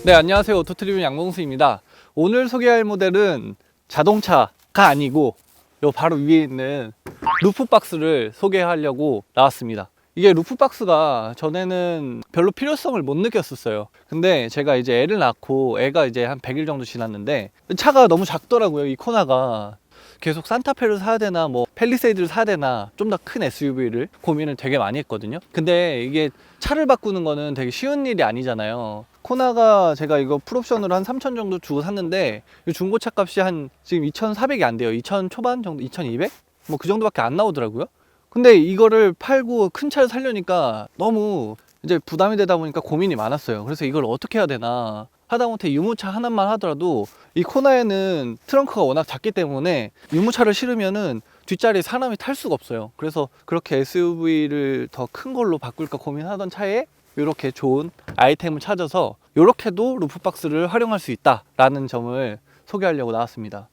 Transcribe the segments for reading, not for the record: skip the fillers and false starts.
네, 안녕하세요. 오토트리뷰 양봉수입니다. 오늘 소개할 모델은 자동차가 아니고 요 바로 위에 있는 루프박스를 소개하려고 나왔습니다. 이게 루프박스가 전에는 별로 필요성을 못 느꼈었어요. 근데 제가 이제 애를 낳고 애가 이제 한 100일 정도 지났는데 차가 너무 작더라고요. 이 코나가. 계속 산타페를 사야 되나 뭐 팰리세이드를 사야 되나 좀 더 큰 SUV를 고민을 되게 많이 했거든요. 근데 이게 차를 바꾸는 거는 되게 쉬운 일이 아니잖아요. 코나가 제가 이거 풀옵션으로 한 3,000 정도 주고 샀는데 이 중고차 값이 한 지금 2,400이 안 돼요. 2,000 초반 정도, 2,200? 뭐 그 정도밖에 안 나오더라고요. 근데 이거를 팔고 큰 차를 사려니까 너무 이제 부담이 되다 보니까 고민이 많았어요. 그래서 이걸 어떻게 해야 되나 하다못해 유모차 하나만 하더라도 이 코나에는 트렁크가 워낙 작기 때문에 유모차를 실으면은 뒷자리에 사람이 탈 수가 없어요. 그래서 그렇게 SUV를 더 큰 걸로 바꿀까 고민하던 차에 이렇게 좋은 아이템을 찾아서 이렇게도 루프박스를 활용할 수 있다라는 점을 소개하려고 나왔습니다.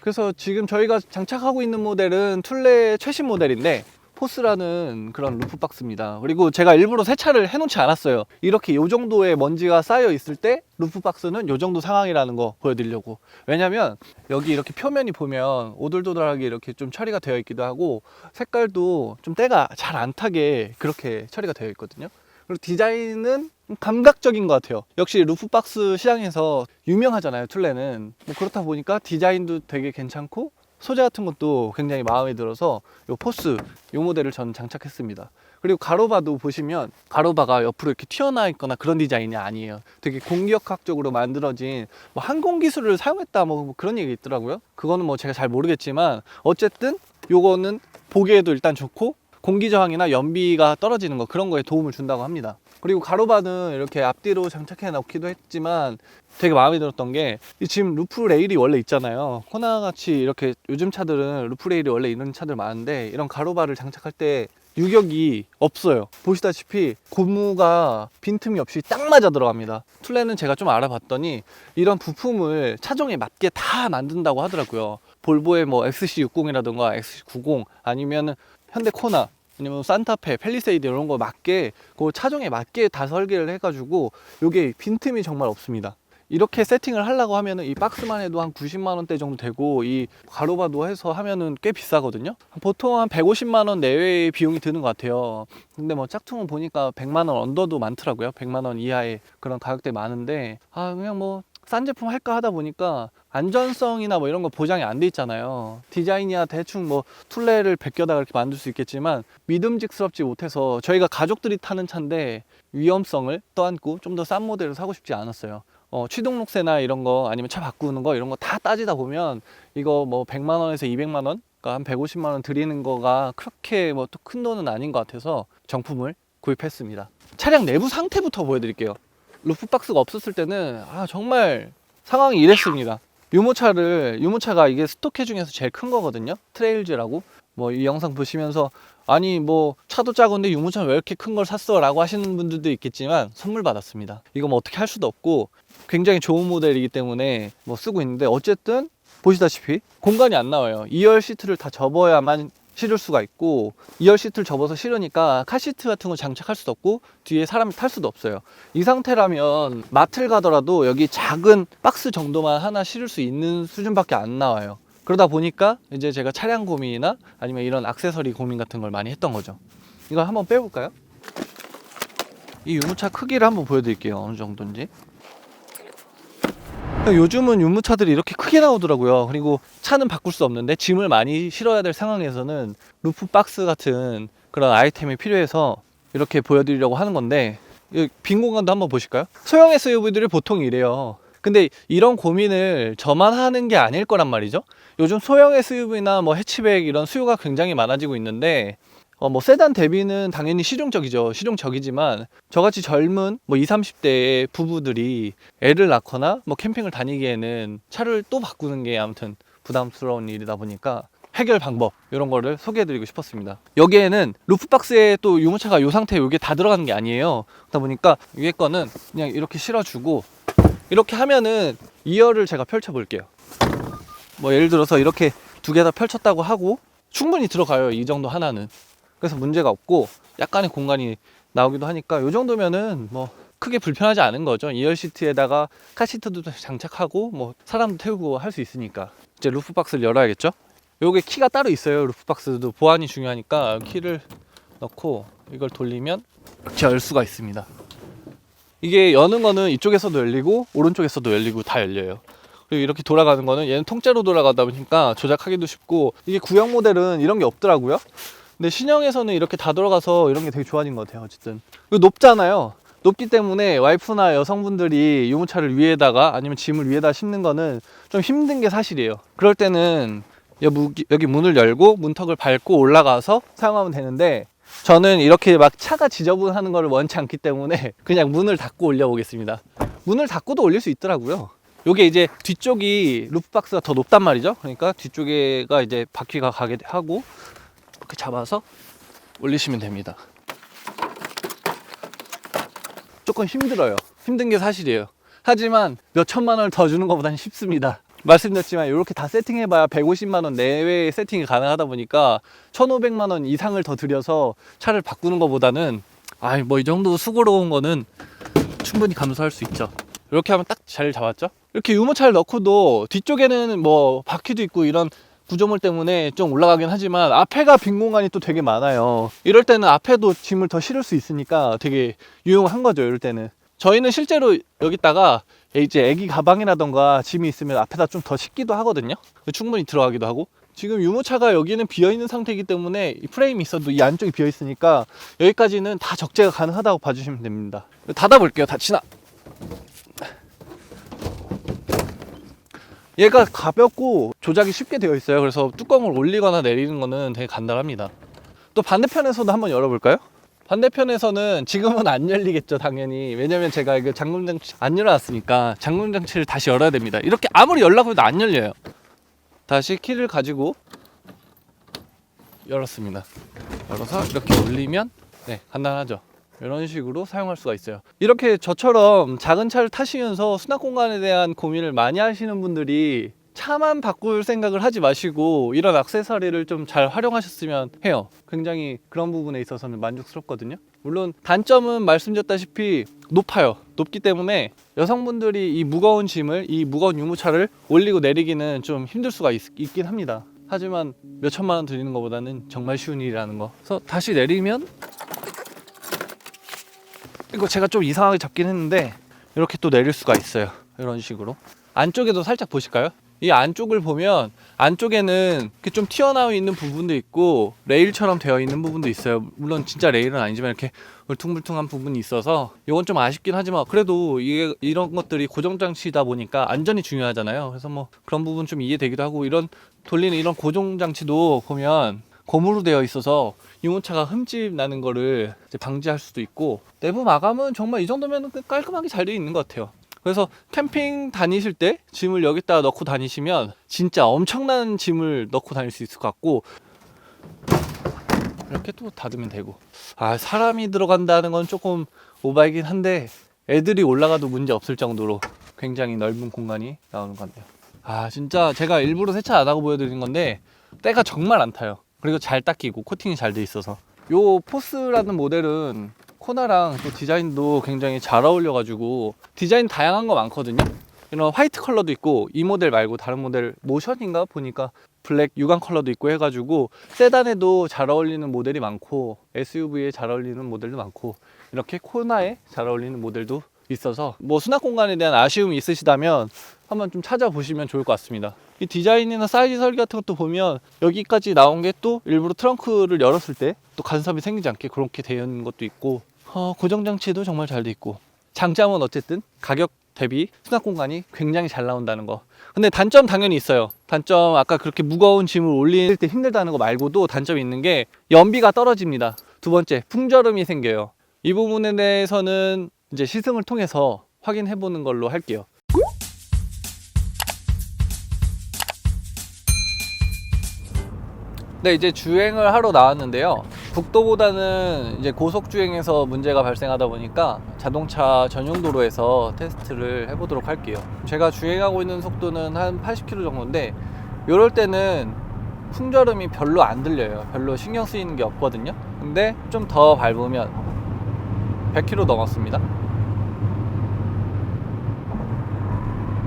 그래서 지금 저희가 장착하고 있는 모델은 툴레 최신 모델인데 포스라는 그런 루프박스입니다. 그리고 제가 일부러 세차를 해놓지 않았어요. 이렇게 요 정도의 먼지가 쌓여 있을 때 루프박스는 요 정도 상황이라는 거 보여드리려고. 왜냐면 여기 이렇게 표면이 보면 오돌도돌하게 이렇게 좀 처리가 되어 있기도 하고 색깔도 좀 때가 잘 안 타게 그렇게 처리가 되어 있거든요. 그리고 디자인은 감각적인 것 같아요. 역시 루프박스 시장에서 유명하잖아요, 툴레는. 뭐 그렇다 보니까 디자인도 되게 괜찮고 소재 같은 것도 굉장히 마음에 들어서 요 포스, 요 모델을 저는 장착했습니다. 그리고 가로바도 보시면 가로바가 옆으로 이렇게 튀어나와 있거나 그런 디자인이 아니에요. 되게 공기역학적으로 만들어진 뭐 항공 기술을 사용했다 뭐 그런 얘기 있더라고요. 그거는 뭐 제가 잘 모르겠지만 어쨌든 요거는 보기에도 일단 좋고 공기 저항이나 연비가 떨어지는 거 그런 거에 도움을 준다고 합니다. 그리고 가로바는 이렇게 앞뒤로 장착해 놓기도 했지만 되게 마음에 들었던 게 지금 루프 레일이 원래 있잖아요. 코나같이 이렇게 요즘 차들은 루프 레일이 원래 있는 차들 많은데 이런 가로바를 장착할 때 유격이 없어요. 보시다시피 고무가 빈틈이 없이 딱 맞아 들어갑니다. 툴레는 제가 좀 알아봤더니 이런 부품을 차종에 맞게 다 만든다고 하더라고요. 볼보의 뭐 XC60이라든가 XC90 아니면 현대 코나 아니면 산타페, 팰리세이드 이런 거 맞게 그 차종에 맞게 다 설계를 해가지고 이게 빈틈이 정말 없습니다. 이렇게 세팅을 하려고 하면은 이 박스만 해도 한 90만 원대 정도 되고 이 가로바도 해서 하면은 꽤 비싸거든요. 보통 한 150만 원 내외의 비용이 드는 것 같아요. 근데 뭐 짝퉁은 보니까 100만 원 언더도 많더라고요. 100만 원 이하의 그런 가격대 많은데 그냥 뭐 싼 제품 할까 하다 보니까 안전성이나 뭐 이런 거 보장이 안 돼 있잖아요. 디자인이야 대충 뭐 툴레를 베껴다 이렇게 만들 수 있겠지만 믿음직스럽지 못해서 저희가 가족들이 타는 차인데 위험성을 떠안고 좀 더 싼 모델을 사고 싶지 않았어요. 취등록세나 이런 거 아니면 차 바꾸는 거 이런 거 다 따지다 보면 이거 뭐 100만 원에서 200만 원, 그러니까 한 150만 원 드리는 거가 그렇게 뭐 또 큰 돈은 아닌 것 같아서 정품을 구입했습니다. 차량 내부 상태부터 보여드릴게요. 루프박스가 없었을 때는 정말 상황이 이랬습니다. 유모차가 이게 스토캐 중에서 제일 큰 거거든요. 트레일즈라고. 뭐 이 영상 보시면서 아니 뭐 차도 작은데 유모차 왜 이렇게 큰 걸 샀어 라고 하시는 분들도 있겠지만 선물 받았습니다. 이거 뭐 어떻게 할 수도 없고 굉장히 좋은 모델이기 때문에 뭐 쓰고 있는데 어쨌든 보시다시피 공간이 안 나와요. 2열 시트를 다 접어야만 실을 수가 있고 2열 시트를 접어서 실으니까 카시트 같은 거 장착할 수도 없고 뒤에 사람이 탈 수도 없어요. 이 상태라면 마트를 가더라도 여기 작은 박스 정도만 하나 실을 수 있는 수준밖에 안 나와요. 그러다 보니까 이제 제가 차량 고민이나 아니면 이런 액세서리 고민 같은 걸 많이 했던 거죠. 이거 한번 빼볼까요? 이 유모차 크기를 한번 보여드릴게요. 어느 정도인지. 요즘은 유모차들이 이렇게 크게 나오더라고요. 그리고 차는 바꿀 수 없는데 짐을 많이 실어야 될 상황에서는 루프박스 같은 그런 아이템이 필요해서 이렇게 보여드리려고 하는 건데 빈 공간도 한번 보실까요? 소형 SUV들이 보통 이래요. 근데 이런 고민을 저만 하는 게 아닐 거란 말이죠. 요즘 소형 SUV나 뭐 해치백 이런 수요가 굉장히 많아지고 있는데 뭐 세단 대비는 당연히 실용적이지만 저같이 젊은 뭐 20, 30대의 부부들이 애를 낳거나 뭐 캠핑을 다니기에는 차를 또 바꾸는 게 아무튼 부담스러운 일이다 보니까 해결 방법 이런 거를 소개해 드리고 싶었습니다. 여기에는 루프박스에 또 유모차가 이 상태에 이게 다 들어가는 게 아니에요. 그러다 보니까 위에 거는 그냥 이렇게 실어주고 이렇게 하면은 2열을 제가 펼쳐 볼게요. 뭐 예를 들어서 이렇게 두 개 다 펼쳤다고 하고 충분히 들어가요, 이 정도 하나는. 그래서 문제가 없고 약간의 공간이 나오기도 하니까 이 정도면은 뭐 크게 불편하지 않은 거죠. 2열 시트에다가 카시트도 장착하고 뭐 사람도 태우고 할 수 있으니까. 이제 루프 박스를 열어야겠죠. 요게 키가 따로 있어요. 루프 박스도 보안이 중요하니까 키를 넣고 이걸 돌리면 이렇게 열 수가 있습니다. 이게 여는 거는 이쪽에서도 열리고 오른쪽에서도 열리고 다 열려요. 그리고 이렇게 돌아가는 거는 얘는 통째로 돌아가다 보니까 조작하기도 쉽고, 이게 구형 모델은 이런 게 없더라고요. 근데 신형에서는 이렇게 다 돌아가서 이런 게 되게 좋아진 것 같아요. 어쨌든 이거 높잖아요. 높기 때문에 와이프나 여성분들이 유모차를 위에다가 아니면 짐을 위에다 싣는 거는 좀 힘든 게 사실이에요. 그럴 때는 여기 문을 열고 문턱을 밟고 올라가서 사용하면 되는데, 저는 이렇게 막 차가 지저분하는 거를 원치 않기 때문에 그냥 문을 닫고 올려보겠습니다. 문을 닫고도 올릴 수 있더라고요. 요게 이제 뒤쪽이 루프박스가 더 높단 말이죠. 그러니까 뒤쪽에가 이제 바퀴가 가게 하고 이렇게 잡아서 올리시면 됩니다. 조금 힘들어요. 힘든 게 사실이에요. 하지만 몇 천만 원을 더 주는 것보다는 쉽습니다. 말씀드렸지만 이렇게 다 세팅해봐야 150만 원 내외의 세팅이 가능하다 보니까 1,500만 원 이상을 더 들여서 차를 바꾸는 것보다는 뭐 이 정도 수고로운 거는 충분히 감수할 수 있죠. 이렇게 하면 딱 잘 잡았죠. 이렇게 유모차를 넣고도 뒤쪽에는 뭐 바퀴도 있고 이런 구조물 때문에 좀 올라가긴 하지만 앞에가 빈 공간이 또 되게 많아요. 이럴 때는 앞에도 짐을 더 실을 수 있으니까 되게 유용한 거죠. 이럴 때는 저희는 실제로 여기다가 이제 애기 가방이라던가 짐이 있으면 앞에다 좀 더 싣기도 하거든요. 충분히 들어가기도 하고. 지금 유모차가 여기는 비어있는 상태이기 때문에 이 프레임이 있어도 이 안쪽이 비어있으니까 여기까지는 다 적재가 가능하다고 봐주시면 됩니다. 닫아볼게요. 닫히나. 얘가 가볍고 조작이 쉽게 되어 있어요. 그래서 뚜껑을 올리거나 내리는 거는 되게 간단합니다. 또 반대편에서도 한번 열어볼까요? 반대편에서는 지금은 안 열리겠죠, 당연히. 왜냐면 제가 이거 잠금장치 안 열어놨으니까 잠금장치를 다시 열어야 됩니다. 이렇게 아무리 열라고 해도 안 열려요. 다시 키를 가지고 열었습니다. 열어서 이렇게 올리면 간단하죠. 이런 식으로 사용할 수가 있어요. 이렇게 저처럼 작은 차를 타시면서 수납 공간에 대한 고민을 많이 하시는 분들이 차만 바꿀 생각을 하지 마시고 이런 액세서리를 좀 잘 활용하셨으면 해요. 굉장히 그런 부분에 있어서는 만족스럽거든요. 물론 단점은 말씀드렸다시피 높아요. 높기 때문에 여성분들이 이 무거운 짐을, 이 무거운 유모차를 올리고 내리기는 좀 힘들 수가 있긴 합니다. 하지만 몇 천만 원 드리는 것보다는 정말 쉬운 일이라는 거. 그래서 다시 내리면, 이거 제가 좀 이상하게 잡긴 했는데 이렇게 또 내릴 수가 있어요. 이런 식으로. 안쪽에도 살짝 보실까요? 이 안쪽을 보면 안쪽에는 이렇게 좀 튀어나와 있는 부분도 있고 레일처럼 되어 있는 부분도 있어요. 물론 진짜 레일은 아니지만 이렇게 울퉁불퉁한 부분이 있어서 이건 좀 아쉽긴 하지만, 그래도 이게 이런 것들이 고정장치다 보니까 안전이 중요하잖아요. 그래서 뭐 그런 부분 좀 이해되기도 하고, 이런 돌리는 이런 고정장치도 보면 고무로 되어 있어서 유모차가 흠집 나는 거를 이제 방지할 수도 있고, 내부 마감은 정말 이 정도면 깔끔하게 잘 되어 있는 것 같아요. 그래서 캠핑 다니실 때 짐을 여기다가 넣고 다니시면 진짜 엄청난 짐을 넣고 다닐 수 있을 것 같고, 이렇게 또 닫으면 되고. 사람이 들어간다는 건 조금 오바이긴 한데 애들이 올라가도 문제 없을 정도로 굉장히 넓은 공간이 나오는 것 같네요. 진짜 제가 일부러 세차 안 하고 보여드리는 건데 때가 정말 안 타요. 그리고 잘 닦이고 코팅이 잘 돼 있어서. 요 포스라는 모델은 코나랑 또 디자인도 굉장히 잘 어울려 가지고, 디자인 다양한 거 많거든요. 이런 화이트 컬러도 있고, 이 모델 말고 다른 모델 모션인가 보니까 블랙 유광 컬러도 있고 해가지고 세단에도 잘 어울리는 모델이 많고 SUV에 잘 어울리는 모델도 많고, 이렇게 코나에 잘 어울리는 모델도 있어서 뭐 수납 공간에 대한 아쉬움이 있으시다면 한번 좀 찾아보시면 좋을 것 같습니다. 이 디자인이나 사이즈 설계 같은 것도 보면 여기까지 나온 게 또 일부러 트렁크를 열었을 때 또 간섭이 생기지 않게 그렇게 되어 있는 것도 있고, 고정장치도 정말 잘 돼 있고. 장점은 어쨌든 가격 대비 수납 공간이 굉장히 잘 나온다는 거. 근데 단점 당연히 있어요. 단점, 아까 그렇게 무거운 짐을 올릴 때 힘들다는 거 말고도 단점이 있는 게 연비가 떨어집니다. 두 번째, 풍절음이 생겨요. 이 부분에 대해서는 이제 시승을 통해서 확인해 보는 걸로 할게요. 네, 이제 주행을 하러 나왔는데요. 국도보다는 이제 고속 주행에서 문제가 발생하다 보니까 자동차 전용 도로에서 테스트를 해보도록 할게요. 제가 주행하고 있는 속도는 한 80km 정도인데, 이럴 때는 풍절음이 별로 안 들려요. 별로 신경 쓰이는 게 없거든요. 근데 좀 더 밟으면 100km 넘었습니다.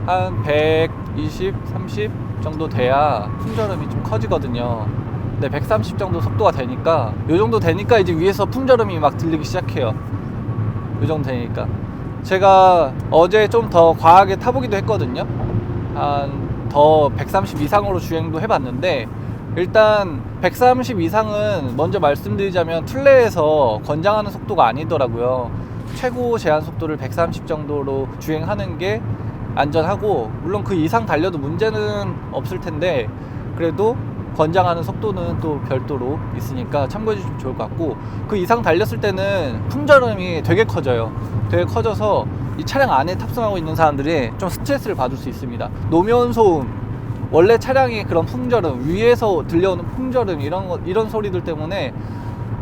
한 120, 30 정도 돼야 풍절음이 좀 커지거든요. 근데 130 정도 속도가 되니까, 요 정도 되니까 이제 위에서 풍절음이 막 들리기 시작해요. 요 정도 되니까. 제가 어제 좀 더 과하게 타보기도 했거든요. 한 더 130 이상으로 주행도 해봤는데, 일단 130 이상은 먼저 말씀드리자면 툴레에서 권장하는 속도가 아니더라고요. 최고 제한 속도를 130 정도로 주행하는 게 안전하고, 물론 그 이상 달려도 문제는 없을 텐데 그래도 권장하는 속도는 또 별도로 있으니까 참고해 주시면 좋을 것 같고, 그 이상 달렸을 때는 풍절음이 되게 커져요. 되게 커져서 이 차량 안에 탑승하고 있는 사람들이 좀 스트레스를 받을 수 있습니다. 노면 소음, 원래 차량의 그런 풍절음, 위에서 들려오는 풍절음, 이런 소리들 때문에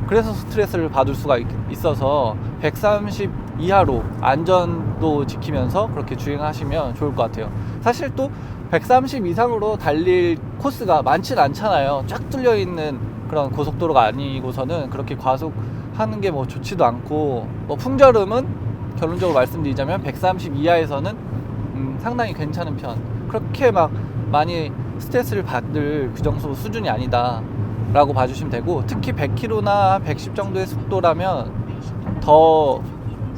그래서 스트레스를 받을 수가 있어서 130 이하로 안전도 지키면서 그렇게 주행하시면 좋을 것 같아요. 사실 또 130 이상으로 달릴 코스가 많진 않잖아요. 쫙 뚫려 있는 그런 고속도로가 아니고서는 그렇게 과속하는 게 뭐 좋지도 않고, 뭐 풍절음은 결론적으로 말씀드리자면 130 이하에서는 상당히 괜찮은 편. 그렇게 막 많이 스트레스를 받을 그 정도 수준이 아니다 라고 봐주시면 되고, 특히 100km나 110 정도의 속도라면 더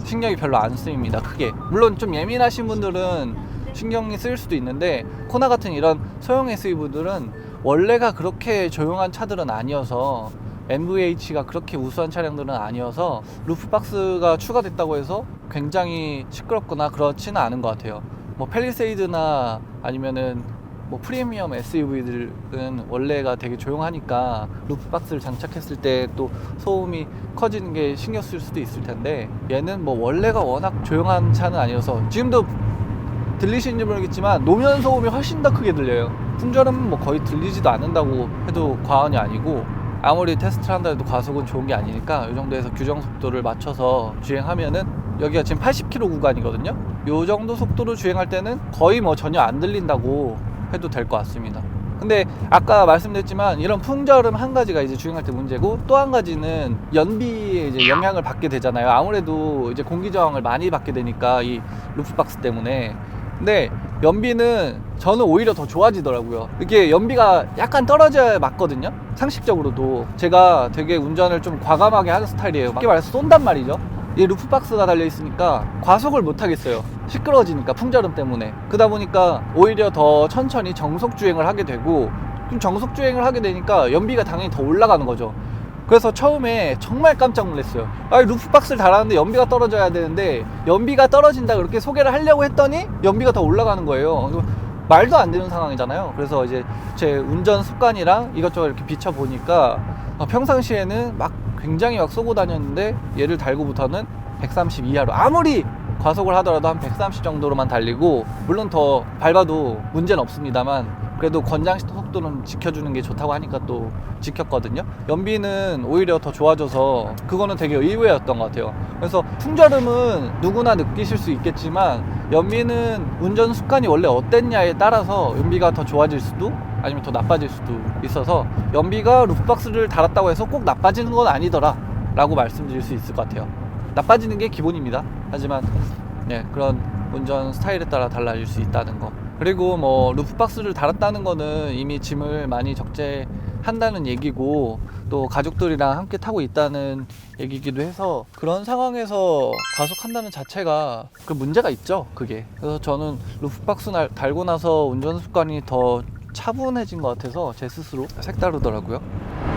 신경이 별로 안 쓰입니다. 크게. 물론 좀 예민하신 분들은 신경이 쓰일 수도 있는데, 코나 같은 이런 소형 SUV들은 원래가 그렇게 조용한 차들은 아니어서, MVH가 그렇게 우수한 차량들은 아니어서 루프박스가 추가됐다고 해서 굉장히 시끄럽거나 그렇지는 않은 것 같아요. 뭐 팰리세이드나 아니면은 뭐 프리미엄 SUV들은 원래가 되게 조용하니까 루프박스를 장착했을 때 또 소음이 커지는 게 신경 쓸 수도 있을 텐데, 얘는 뭐 원래가 워낙 조용한 차는 아니어서, 지금도 들리시는지 모르겠지만 노면 소음이 훨씬 더 크게 들려요. 풍절음은 뭐 거의 들리지도 않는다고 해도 과언이 아니고, 아무리 테스트를 한다 해도 과속은 좋은 게 아니니까 이 정도에서 규정 속도를 맞춰서 주행하면은, 여기가 지금 80km 구간이거든요. 이 정도 속도로 주행할 때는 거의 뭐 전혀 안 들린다고 해도 될 것 같습니다. 근데 아까 말씀드렸지만 이런 풍절음 한 가지가 이제 주행할 때 문제고, 또 한 가지는 연비에 이제 영향을 받게 되잖아요. 아무래도 이제 공기 저항을 많이 받게 되니까 이 루프박스 때문에. 근데 연비는 저는 오히려 더 좋아지더라고요. 이게 연비가 약간 떨어져야 맞거든요. 상식적으로도 제가 되게 운전을 좀 과감하게 하는 스타일이에요. 쉽게 말해서 쏜단 말이죠. 이 루프박스가 달려 있으니까 과속을 못 하겠어요. 시끄러워지니까, 풍절음 때문에. 그러다 보니까 오히려 더 천천히 정속 주행을 하게 되고, 좀 정속 주행을 하게 되니까 연비가 당연히 더 올라가는 거죠. 그래서 처음에 정말 깜짝 놀랐어요. 루프박스를 달았는데 연비가 떨어져야 되는데, 연비가 떨어진다 그렇게 소개를 하려고 했더니 연비가 더 올라가는 거예요. 말도 안 되는 상황이잖아요. 그래서 이제 제 운전 습관이랑 이것저것 이렇게 비춰보니까 평상시에는 막 굉장히 막 쏘고 다녔는데, 얘를 달고부터는 130 이하로, 아무리 과속을 하더라도 한 130 정도로만 달리고, 물론 더 밟아도 문제는 없습니다만 그래도 권장 속도는 지켜주는 게 좋다고 하니까 또 지켰거든요. 연비는 오히려 더 좋아져서 그거는 되게 의외였던 것 같아요. 그래서 풍절음은 누구나 느끼실 수 있겠지만, 연비는 운전 습관이 원래 어땠냐에 따라서 연비가 더 좋아질 수도 아니면 더 나빠질 수도 있어서, 연비가 루프박스를 달았다고 해서 꼭 나빠지는 건 아니더라 라고 말씀드릴 수 있을 것 같아요. 나빠지는 게 기본입니다. 하지만 그런 운전 스타일에 따라 달라질 수 있다는 거. 그리고 뭐 루프박스를 달았다는 거는 이미 짐을 많이 적재한다는 얘기고, 또 가족들이랑 함께 타고 있다는 얘기기도 해서, 그런 상황에서 과속한다는 자체가 그 문제가 있죠, 그게. 그래서 저는 루프박스 달고 나서 운전 습관이 더 차분해진 것 같아서 제 스스로 색다르더라고요.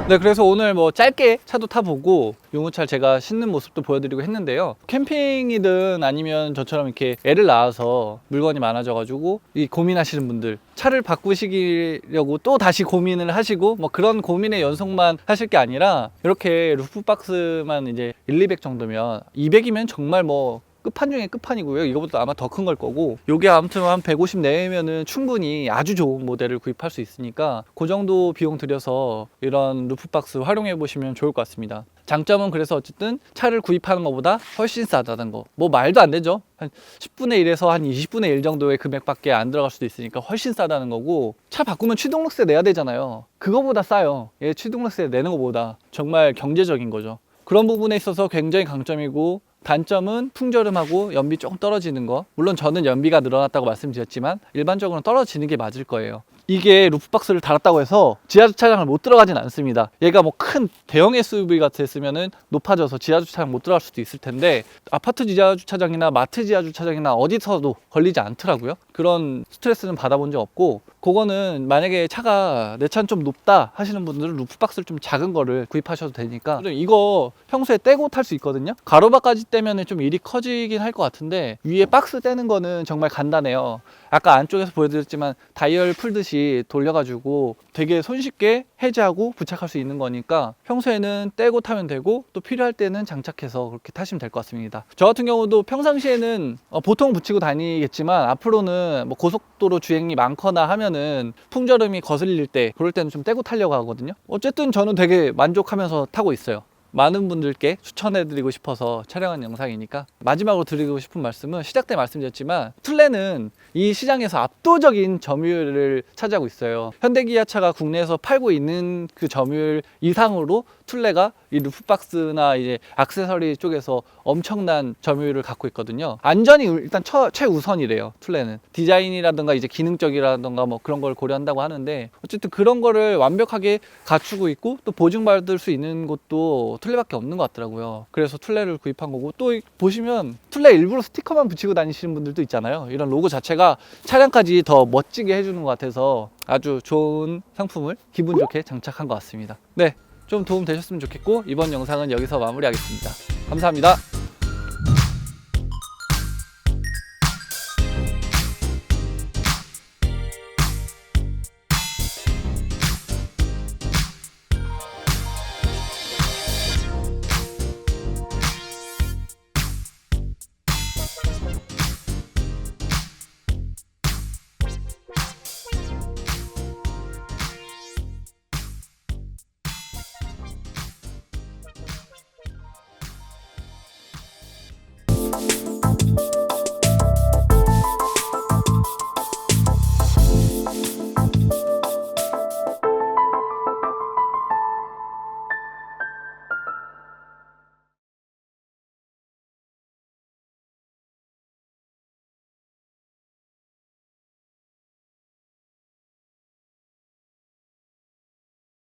네, 그래서 오늘 뭐 짧게 차도 타보고 유모차를 제가 싣는 모습도 보여드리고 했는데요. 캠핑이든 아니면 저처럼 이렇게 애를 낳아서 물건이 많아져가지고 이 고민하시는 분들, 차를 바꾸시려고 또 다시 고민을 하시고 뭐 그런 고민의 연속만 하실 게 아니라, 이렇게 루프박스만 이제 1, 200 정도면, 200이면 정말 뭐 끝판 중에 끝판이고요. 이거보다 아마 더 큰 걸 거고, 요게 아무튼 한 150 내면은 충분히 아주 좋은 모델을 구입할 수 있으니까 그 정도 비용 들여서 이런 루프박스 활용해 보시면 좋을 것 같습니다. 장점은 그래서 어쨌든 차를 구입하는 것보다 훨씬 싸다는 거. 뭐 말도 안 되죠. 한 10분의 1에서 한 20분의 1 정도의 금액밖에 안 들어갈 수도 있으니까 훨씬 싸다는 거고, 차 바꾸면 취등록세 내야 되잖아요. 그거보다 싸요. 얘 취등록세 내는 것보다. 정말 경제적인 거죠. 그런 부분에 있어서 굉장히 강점이고, 단점은 풍절음하고 연비 조금 떨어지는 거. 물론 저는 연비가 늘어났다고 말씀드렸지만 일반적으로는 떨어지는 게 맞을 거예요. 이게 루프박스를 달았다고 해서 지하주차장을 못 들어가진 않습니다. 얘가 뭐 큰 대형 SUV가 됐으면은 높아져서 지하주차장 못 들어갈 수도 있을 텐데, 아파트 지하주차장이나 마트 지하주차장이나 어디서도 걸리지 않더라고요. 그런 스트레스는 받아본 적 없고, 그거는 만약에 차가 내 차는 좀 높다 하시는 분들은 루프박스를 좀 작은 거를 구입하셔도 되니까. 이거 평소에 떼고 탈 수 있거든요. 가로바까지 떼면은 좀 일이 커지긴 할 것 같은데, 위에 박스 떼는 거는 정말 간단해요. 아까 안쪽에서 보여드렸지만 다이얼 풀듯이 돌려가지고 되게 손쉽게 해제하고 부착할 수 있는 거니까 평소에는 떼고 타면 되고, 또 필요할 때는 장착해서 그렇게 타시면 될 것 같습니다. 저 같은 경우도 평상시에는 보통 붙이고 다니겠지만, 앞으로는 뭐 고속도로 주행이 많거나 하면은 풍절음이 거슬릴 때, 그럴 때는 좀 떼고 타려고 하거든요. 어쨌든 저는 되게 만족하면서 타고 있어요. 많은 분들께 추천해드리고 싶어서 촬영한 영상이니까. 마지막으로 드리고 싶은 말씀은 시작 때 말씀드렸지만, 툴레는 이 시장에서 압도적인 점유율을 차지하고 있어요. 현대기아차가 국내에서 팔고 있는 그 점유율 이상으로 툴레가 이 루프박스나 이제 액세서리 쪽에서 엄청난 점유율을 갖고 있거든요. 안전이 일단 최우선이래요. 툴레는 디자인이라든가 이제 기능적이라든가 뭐 그런 걸 고려한다고 하는데, 어쨌든 그런 거를 완벽하게 갖추고 있고, 또 보증받을 수 있는 곳도 툴레밖에 없는 것 같더라고요. 그래서 툴레를 구입한 거고, 또 보시면 툴레 일부러 스티커만 붙이고 다니시는 분들도 있잖아요. 이런 로고 자체가 차량까지 더 멋지게 해주는 것 같아서 아주 좋은 상품을 기분 좋게 장착한 것 같습니다. 네, 좀 도움 되셨으면 좋겠고, 이번 영상은 여기서 마무리하겠습니다. 감사합니다.